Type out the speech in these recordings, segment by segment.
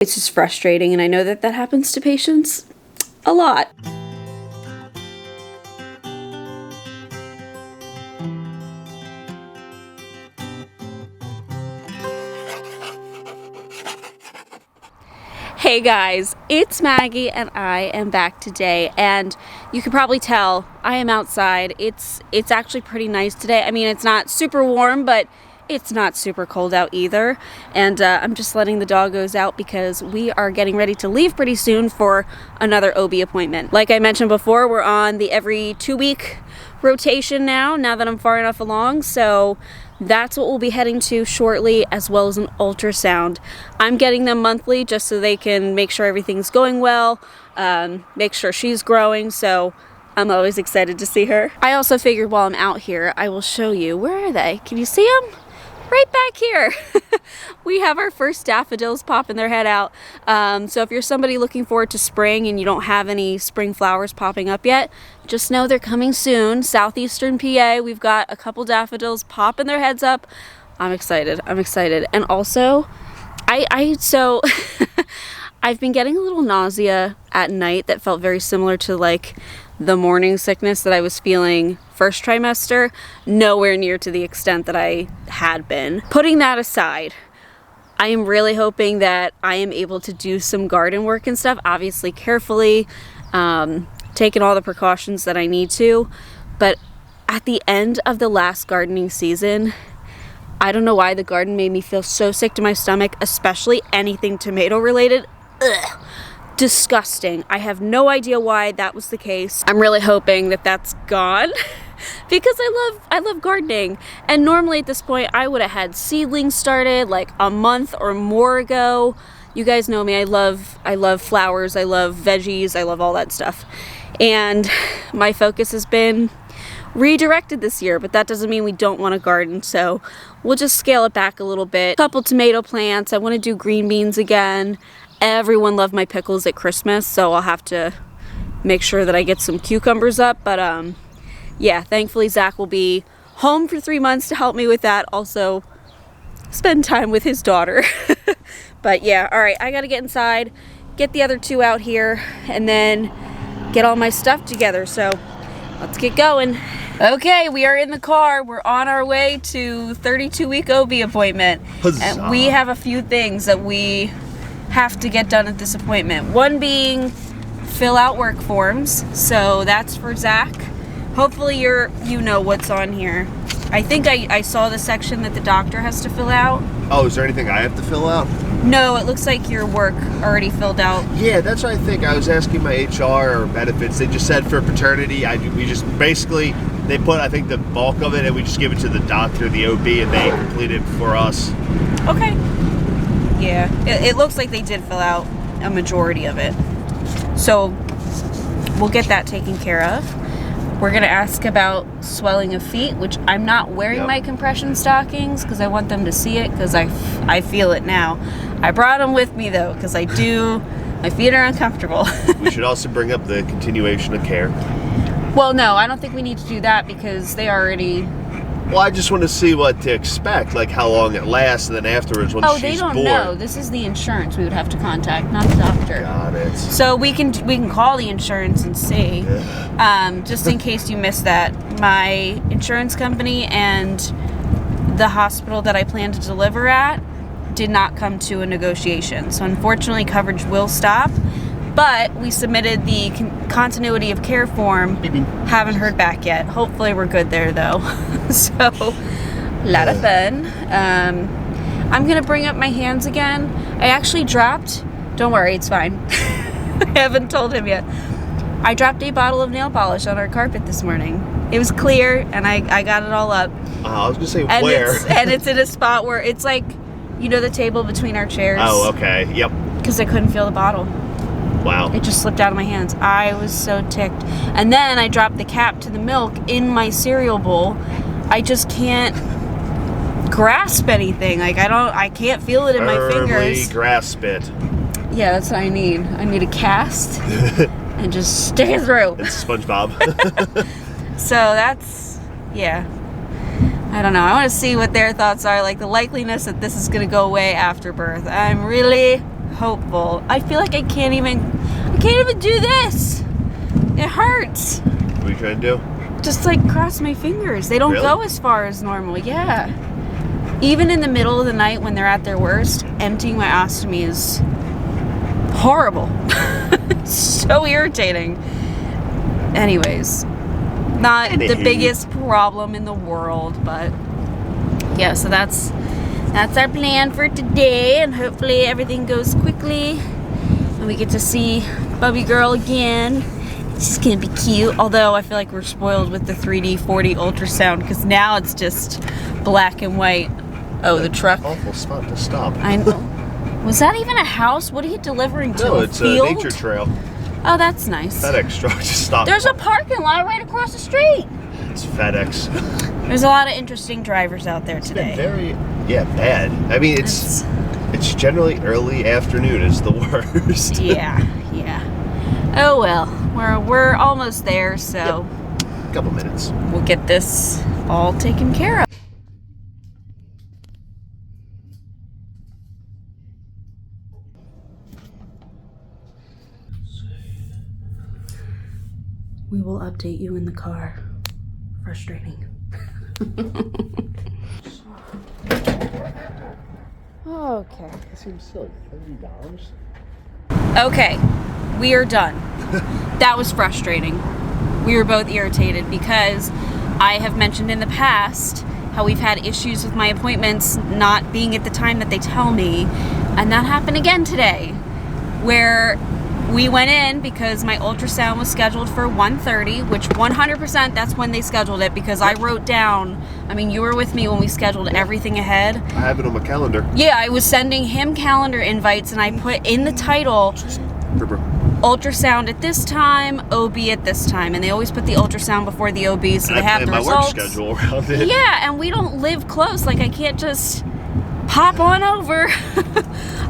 It's just frustrating, and I know that that happens to patients a lot. Hey guys, it's Maggie and I am back today, and you can probably tell I am outside. It's actually pretty nice today. I mean, it's not super warm, but it's not super cold out either. And I'm just letting the doggos out because we are getting ready to leave pretty soon for another OB appointment. Like I mentioned before, we're on the every 2-week rotation now that I'm far enough along. So that's what we'll be heading to shortly, as well as an ultrasound. I'm getting them monthly just so they can make sure everything's going well, make sure she's growing, so I'm always excited to see her. I also figured while I'm out here, I will show you. Where are they? Can you see them? Right back here. We have our first daffodils popping their head out. So if you're somebody looking forward to spring and you don't have any spring flowers popping up yet, just know they're coming soon. Southeastern PA, we've got a couple daffodils popping their heads up. I'm excited. I'm excited. And also, so I've been getting a little nausea at night that felt very similar to like the morning sickness that I was feeling first trimester, nowhere near to the extent that I had been. Putting that aside, I am really hoping that I am able to do some garden work and stuff, obviously carefully, taking all the precautions that I need to. But at the end of the last gardening season, I don't know why the garden made me feel so sick to my stomach, especially anything tomato related. Ugh. Disgusting. I have no idea why that was the case. I'm really hoping that that's gone because I love gardening, and normally at this point I would have had seedlings started like a month or more ago. You guys know me, I love flowers, I love veggies, I love all that stuff, and my focus has been redirected this year, but that doesn't mean we don't want to garden, so we'll just scale it back a little bit. Couple tomato plants. I want to do green beans again. Everyone loved my pickles at Christmas, so I'll have to make sure that I get some cucumbers up. But yeah, thankfully Zach will be home for 3 months to help me with that. Also, spend time with his daughter. But yeah, all right, I gotta get inside, get the other two out here, and then get all my stuff together. So let's get going. Okay, we are in the car. We're on our way to 32-week OB appointment. Huzzah. And we have a few things that we have to get done at this appointment. One being fill out work forms. So that's for Zach. Hopefully you know what's on here. I think I saw the section that the doctor has to fill out. Oh, is there anything I have to fill out? No, it looks like your work already filled out. Yeah, that's what I think. I was asking my HR or benefits. They just said for paternity, we just basically, they put, I think, the bulk of it, and we just give it to the doctor, the OB, and they complete it for us. Okay. Yeah, it looks like they did fill out a majority of it. So we'll get that taken care of. We're going to ask about swelling of feet, which I'm not wearing my compression stockings because I want them to see it, because I feel it now. I brought them with me though because my feet are uncomfortable. We should also bring up the continuation of care. Well, no, I don't think we need to do that because they already... Well, I just want to see what to expect, like how long it lasts, and then afterwards when she's born. Oh, they don't know. This is the insurance we would have to contact, not the doctor. Got it. So we can call the insurance and see. Just in case you missed that, my insurance company and the hospital that I plan to deliver at did not come to a negotiation. So unfortunately, coverage will stop. But we submitted the continuity of care form. Haven't heard back yet. Hopefully we're good there though. So, a lot of fun. I'm gonna bring up my hands again. I actually dropped, don't worry, it's fine. I haven't told him yet. I dropped a bottle of nail polish on our carpet this morning. It was clear and I got it all up. I was gonna say and where? It's in a spot where it's like, you know, the table between our chairs. Oh, okay, yep. Because I couldn't feel the bottle. Wow. It just slipped out of my hands. I was so ticked. And then I dropped the cap to the milk in my cereal bowl. I just can't grasp anything. Like I can't feel it in my fingers. Grasp it. Yeah, that's what I need. I need a cast and just stick it through. It's SpongeBob. So that's, yeah. I don't know. I want to see what their thoughts are, like the likeliness that this is going to go away after birth. I'm really hopeful. I feel like I can't even do this. It hurts. What are you trying to do? Just like cross my fingers. They don't go as far as normal. Yeah. Even in the middle of the night when they're at their worst, emptying my ostomy is horrible. So irritating. Anyways, not the biggest problem in the world, but yeah, so that's our plan for today, and hopefully everything goes quickly and we get to see Bubby Girl again. She's gonna be cute, although I feel like we're spoiled with the 3D 4D ultrasound because now it's just black and white. Oh, the truck. Awful spot to stop. I know. Was that even a house? What are you delivering to? No, a it's field? a nature trail. Oh, that's nice. FedEx truck just stopped. There's a parking lot right across the street. It's FedEx. There's a lot of interesting drivers out there today. It's been bad. I mean, it's generally early afternoon is the worst. Yeah. Oh well, we're almost there, so a couple minutes. We'll get this all taken care of. We will update you in the car. Frustrating. Okay. That seems silly. $30? Okay, we are done. That was frustrating. We were both irritated because I have mentioned in the past how we've had issues with my appointments not being at the time that they tell me, and that happened again today, where we went in because my ultrasound was scheduled for 1:30, which 100% that's when they scheduled it, because I wrote down, I mean, you were with me when we scheduled everything ahead. I have it on my calendar. Yeah, I was sending him calendar invites, and I put in the title, ultrasound at this time, OB at this time, and they always put the ultrasound before the OB, so they have the results. My work schedule around it. Yeah, and we don't live close. Like, I can't just pop on over.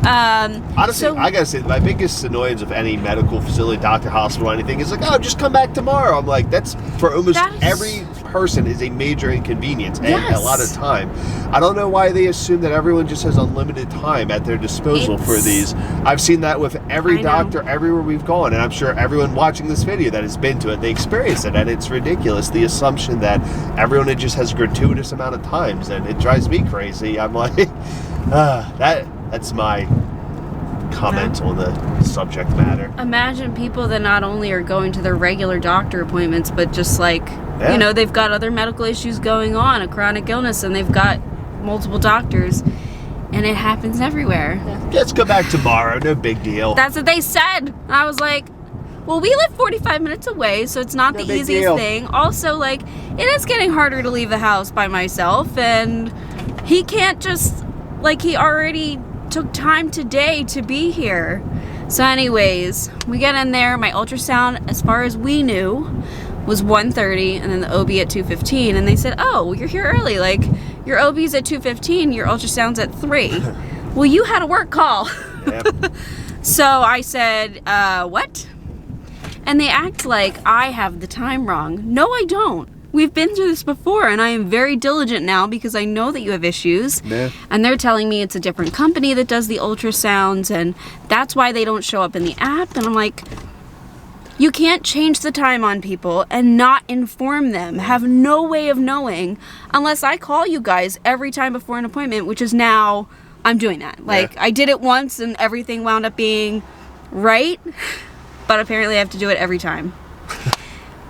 Honestly, I gotta say, my biggest annoyance of any medical facility, doctor, hospital, anything is like, oh, just come back tomorrow. I'm like, that's for almost every person is a major inconvenience and a lot of time. I don't know why they assume that everyone just has unlimited time at their disposal for these. I've seen that with every doctor everywhere we've gone, and I'm sure everyone watching this video that has been to it, they experience it, and it's ridiculous. The assumption that everyone just has gratuitous amount of times, and it drives me crazy. I'm like, that's my comment on the subject matter. Imagine people that not only are going to their regular doctor appointments, but just like, you know, they've got other medical issues going on, a chronic illness, and they've got multiple doctors, and it happens everywhere. Let's go back tomorrow, no big deal. That's what they said. I was like, well, we live 45 minutes away, so it's not the easiest thing. Also, like, it is getting harder to leave the house by myself, and he can't just, like, he already took time today to be here. So anyways, we get in there. My ultrasound, as far as we knew, was 1:30, and then the OB at 2:15, and they said, oh, well, you're here early, like, your OB's at 2:15, your ultrasound's at 3. Well, you had a work call. Yep. So I said, what? And they act like I have the time wrong. No, I don't. We've been through this before, and I am very diligent now because I know that you have issues. Yeah. And they're telling me it's a different company that does the ultrasounds, and that's why they don't show up in the app. And I'm like, you can't change the time on people and not inform them. Have no way of knowing unless I call you guys every time before an appointment, which is now, I'm doing that. Like, I did it once and everything wound up being right, but apparently I have to do it every time.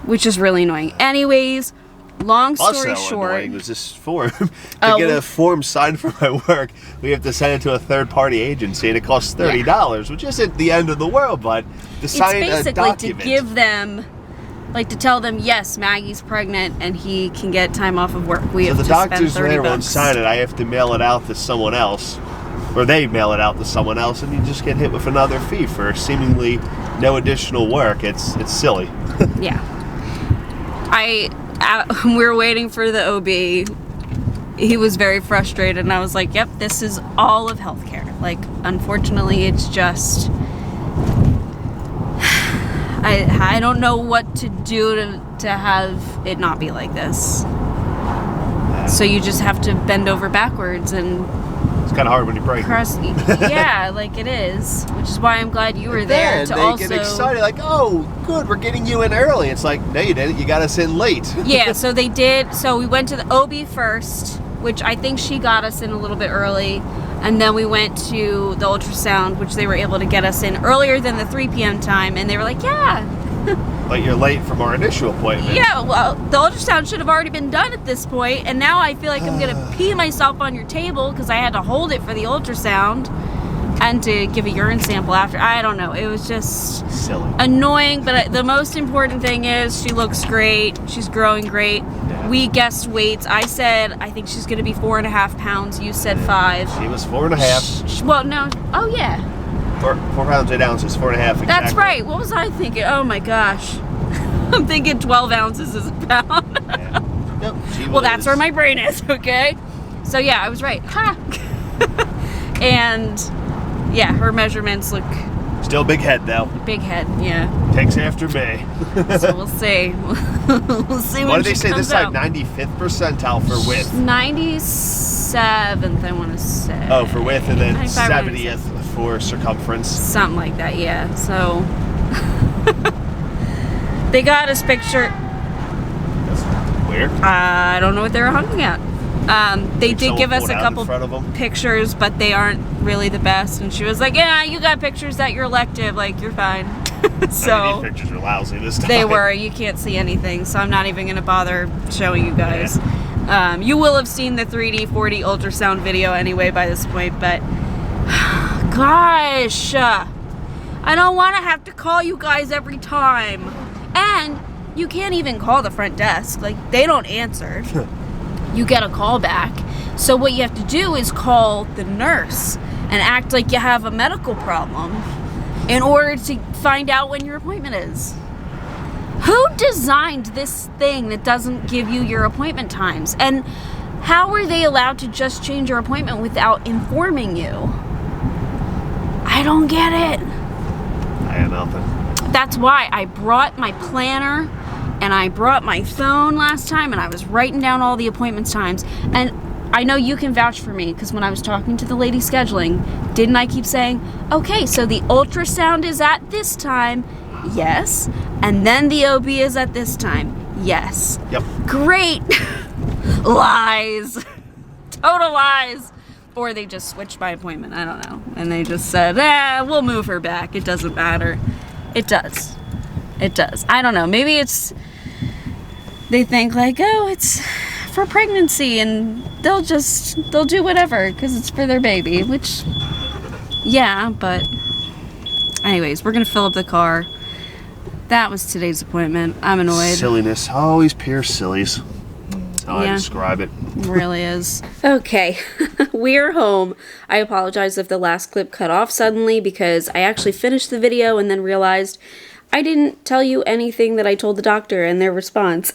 Which is really annoying. Anyways, long story short, annoying was this form. To get a form signed for my work, we have to send it to a third-party agency, and it costs $30, which isn't the end of the world, but to sign a document. It's basically to give them, like, to tell them, yes, Maggie's pregnant, and he can get time off of work. We have to spend $30. So the doctors there won't sign it. I have to mail it out to someone else, or they mail it out to someone else, and you just get hit with another fee for seemingly no additional work. It's silly. Yeah. We were waiting for the OB. He was very frustrated, and I was like, yep, this is all of healthcare. Like, unfortunately, it's just, I don't know what to do to have it not be like this. So you just have to bend over backwards and It's kind of hard when you're pregnant. Crusty. Yeah, like it is. Which is why I'm glad you were there to also... they get excited, like, oh, good, we're getting you in early. It's like, no, you didn't. You got us in late. Yeah, so they did. So we went to the OB first, which I think she got us in a little bit early. And then we went to the ultrasound, which they were able to get us in earlier than the 3 p.m. time. And they were like, yeah. But you're late from our initial appointment. Yeah, well, the ultrasound should have already been done at this point, and now I feel like I'm going to pee myself on your table because I had to hold it for the ultrasound and to give a urine sample after. I don't know. It was just silly, annoying, but the most important thing is she looks great. She's growing great. Yeah. We guessed weights. I said I think she's going to be 4.5 pounds. You said 5. She was 4.5. Well, no. Oh, yeah. 4 pounds, 8 ounces, 4.5. Exactly. That's right. What was I thinking? Oh my gosh. I'm thinking 12 ounces is a pound. Yeah. Yep, well, that's where my brain is, okay? So yeah, I was right. Ha! And yeah, her measurements look... Still big head, though. Big head, yeah. Takes after me. So we'll see. We'll see what when did they say this time? 95th percentile for width. 97th, I want to say. Oh, for width, and then 70th for circumference. Something like that, yeah. So they got us picture. That's weird. I don't know what they were hunting at. They did give us a couple pictures, but they aren't really the best. And she was like, yeah, you got pictures at your elective, like, you're fine. So I mean, these pictures are lousy this time. They were. You can't see anything, so I'm not even going to bother showing you guys. Yeah. You will have seen the 3D 4D ultrasound video anyway by this point, but gosh, I don't want to have to call you guys every time. And you can't even call the front desk. Like, they don't answer. You get a call back. So what you have to do is call the nurse and act like you have a medical problem in order to find out when your appointment is. Who designed this thing that doesn't give you your appointment times? And how are they allowed to just change your appointment without informing you? I don't get it. I have nothing. That's why I brought my planner and I brought my phone last time and I was writing down all the appointment times. And I know you can vouch for me because when I was talking to the lady scheduling, didn't I keep saying, okay, so the ultrasound is at this time, yes, and then the OB is at this time, yes. Yep. Great. Lies. Total lies. Or they just switched my appointment, I don't know. And they just said, we'll move her back. It doesn't matter. It does. It does. I don't know. Maybe it's, they think like, oh, it's for pregnancy and they'll do whatever because it's for their baby, which, yeah, but anyways, we're going to fill up the car. That was today's appointment. I'm annoyed. Silliness. Always pure sillies. That's how I describe it. It really is. Okay, we're home. I apologize if the last clip cut off suddenly because I actually finished the video and then realized I didn't tell you anything that I told the doctor and their response.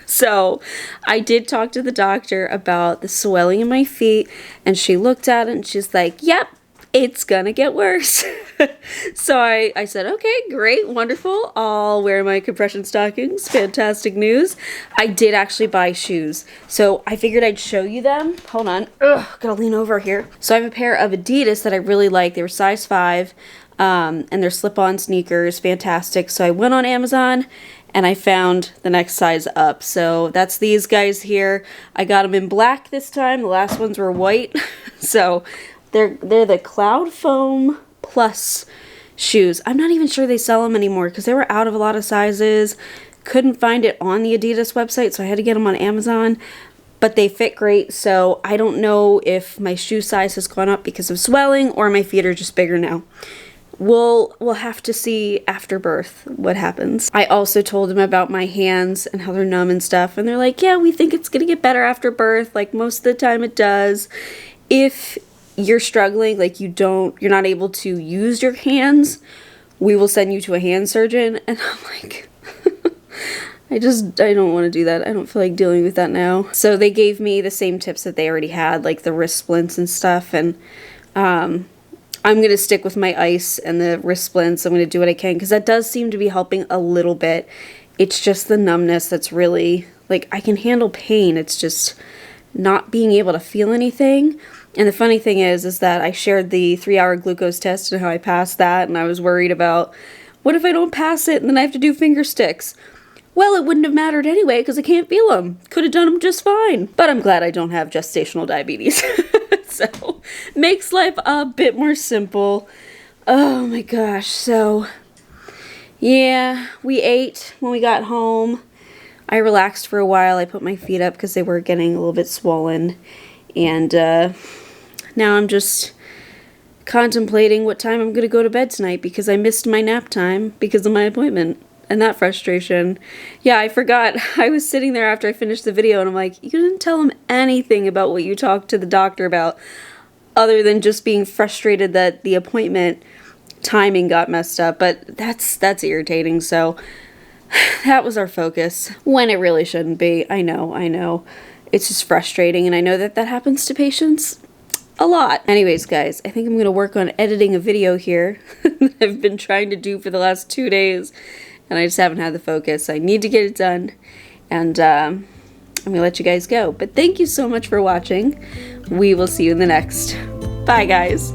So I did talk to the doctor about the swelling in my feet and she looked at it and she's like, yep, it's gonna get worse. So I said, okay, great, wonderful. I'll wear my compression stockings. Fantastic news. I did actually buy shoes. So I figured I'd show you them. Hold on. Ugh, gotta lean over here. So I have a pair of Adidas that I really like. They were size 5. And they're slip-on sneakers. Fantastic. So I went on Amazon and I found the next size up. So that's these guys here. I got them in black this time. The last ones were white. So they're the Cloud Foam Plus shoes. I'm not even sure they sell them anymore because they were out of a lot of sizes. Couldn't find it on the Adidas website, so I had to get them on Amazon. But they fit great, so I don't know if my shoe size has gone up because of swelling or my feet are just bigger now. We'll have to see after birth what happens. I also told them about my hands and how they're numb and stuff, and they're like, yeah, we think it's gonna get better after birth. Like, most of the time it does. If you're struggling, like you're not able to use your hands, we will send you to a hand surgeon. And I'm like, I don't want to do that. I don't feel like dealing with that now. So they gave me the same tips that they already had, like the wrist splints and stuff. And I'm going to stick with my ice and the wrist splints. I'm going to do what I can because that does seem to be helping a little bit. It's just the numbness that's really, like, I can handle pain. It's just not being able to feel anything. And the funny thing is that I shared the 3-hour glucose test and how I passed that, and I was worried about, what if I don't pass it and then I have to do finger sticks? Well, it wouldn't have mattered anyway because I can't feel them. Could have done them just fine. But I'm glad I don't have gestational diabetes. So, makes life a bit more simple. Oh my gosh, so, yeah, we ate when we got home. I relaxed for a while. I put my feet up because they were getting a little bit swollen. And now I'm just contemplating what time I'm going to go to bed tonight because I missed my nap time because of my appointment. And that frustration. Yeah, I forgot. I was sitting there after I finished the video and I'm like, you didn't tell him anything about what you talked to the doctor about other than just being frustrated that the appointment timing got messed up. But that's irritating. So that was our focus when it really shouldn't be. I know. It's just frustrating, and I know that happens to patients a lot. Anyways, guys, I think I'm going to work on editing a video here that I've been trying to do for the last 2 days, and I just haven't had the focus. I need to get it done, and I'm going to let you guys go. But thank you so much for watching. We will see you in the next. Bye, guys.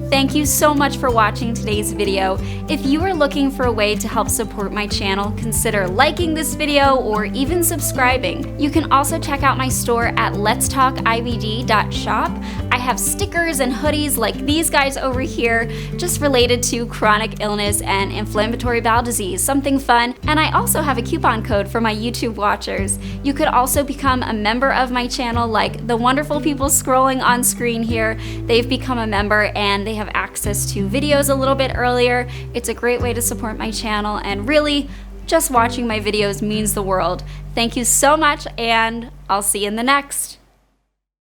Thank you so much for watching today's video. If you are looking for a way to help support my channel, consider liking this video or even subscribing. You can also check out my store at LetsTalkIBD.shop. I have stickers and hoodies like these guys over here, just related to chronic illness and inflammatory bowel disease, something fun. And I also have a coupon code for my YouTube watchers. You could also become a member of my channel like the wonderful people scrolling on screen here. They've become a member and they have access to videos a little bit earlier. It's a great way to support my channel, and really, just watching my videos means the world. Thank you so much, and I'll see you in the next.